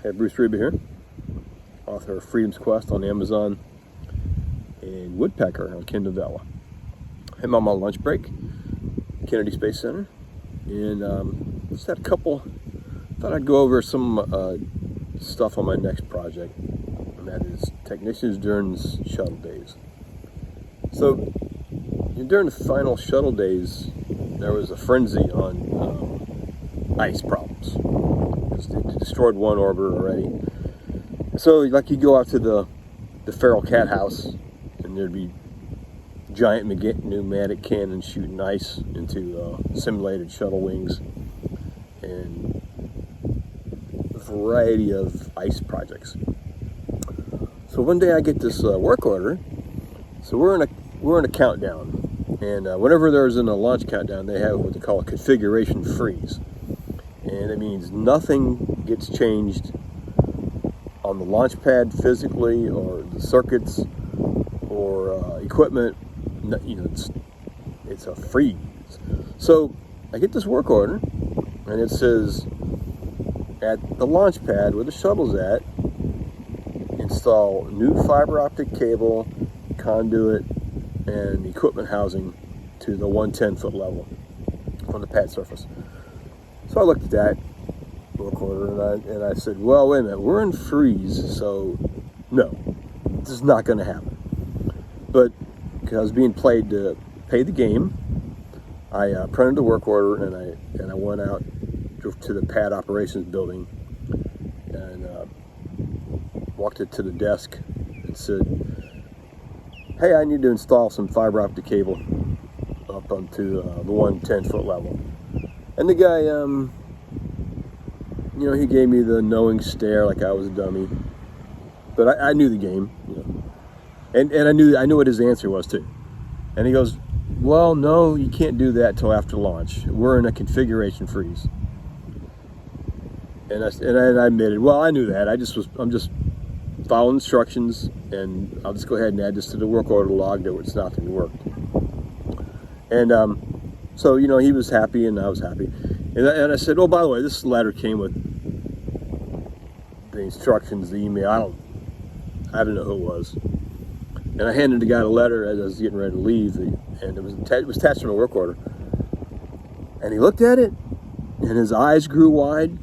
Hey, Bruce Reba here, author of Freedom's Quest on Amazon and Woodpecker on Kindle Vella. I'm on my lunch break, Kennedy Space Center, and just had a couple, thought I'd go over some stuff on my next project, and that is technicians during shuttle days. So, during the final shuttle days, there was a frenzy on ice problems. They destroyed one orbiter already. So, like, you go out to the feral cat house, and there'd be giant pneumatic cannons shooting ice into simulated shuttle wings, and a variety of ice projects. So one day I get this work order. So we're in a countdown, and whenever there's in a launch countdown, they have what they call a configuration freeze. And it means nothing gets changed on the launch pad physically, or the circuits, or equipment. It's a freeze. So I get this work order, and it says, at the launch pad where the shuttle's at, install new fiber optic cable, conduit, and equipment housing to the 110-foot level from the pad surface. So I looked at that work order, and I said, well, wait a minute, we're in freeze, so no, this is not going to happen. But because I was being paid to pay the game, I printed the work order, and I went out, drove to the pad operations building, and walked it to the desk and said, hey, I need to install some fiber optic cable up onto the 110-foot level. And the guy, he gave me the knowing stare like I was a dummy. But I knew the game, And I knew what his answer was too. And he goes, well, no, you can't do that till after launch. We're in a configuration freeze. And I admitted, well, I knew that. I'm just following instructions, and I'll just go ahead and add this to the work order log that it's not going to work. And so, he was happy and I was happy. And I said, oh, by the way, this letter came with the instructions, the email. I don't know who it was. And I handed the guy a letter as I was getting ready to leave, and it was attached to my work order. And he looked at it, and his eyes grew wide,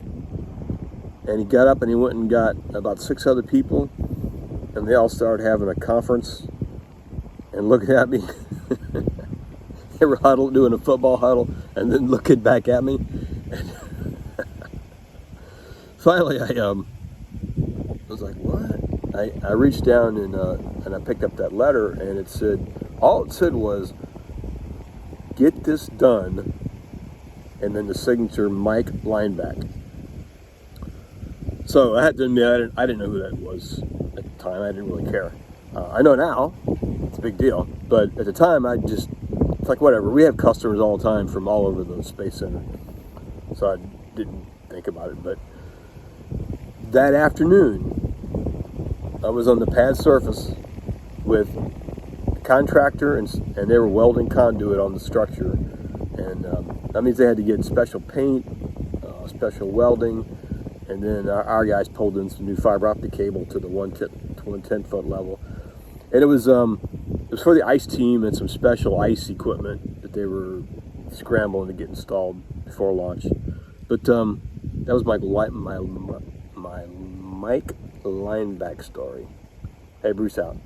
and he got up and he went and got about 6 other people, and they all started having a conference and looking at me. They were doing a football huddle, and then looking back at me. And finally, I was like, what? I reached down and I picked up that letter, and all it said was, get this done, and then the signature, Mike Leinbach. So I had to admit, I didn't know who that was at the time. I didn't really care. I know now, it's a big deal, but at the time, it's like, whatever. We have customers all the time from all over the Space Center, so I didn't think about it. But that afternoon, I was on the pad surface with a contractor, and they were welding conduit on the structure. And that means they had to get special paint, special welding, and then our guys pulled in some new fiber optic cable to the 110-foot level. And it was for the ice team and some special ice equipment that they were scrambling to get installed before launch. But that was my Mike Leinbach story. Hey, Bruce out.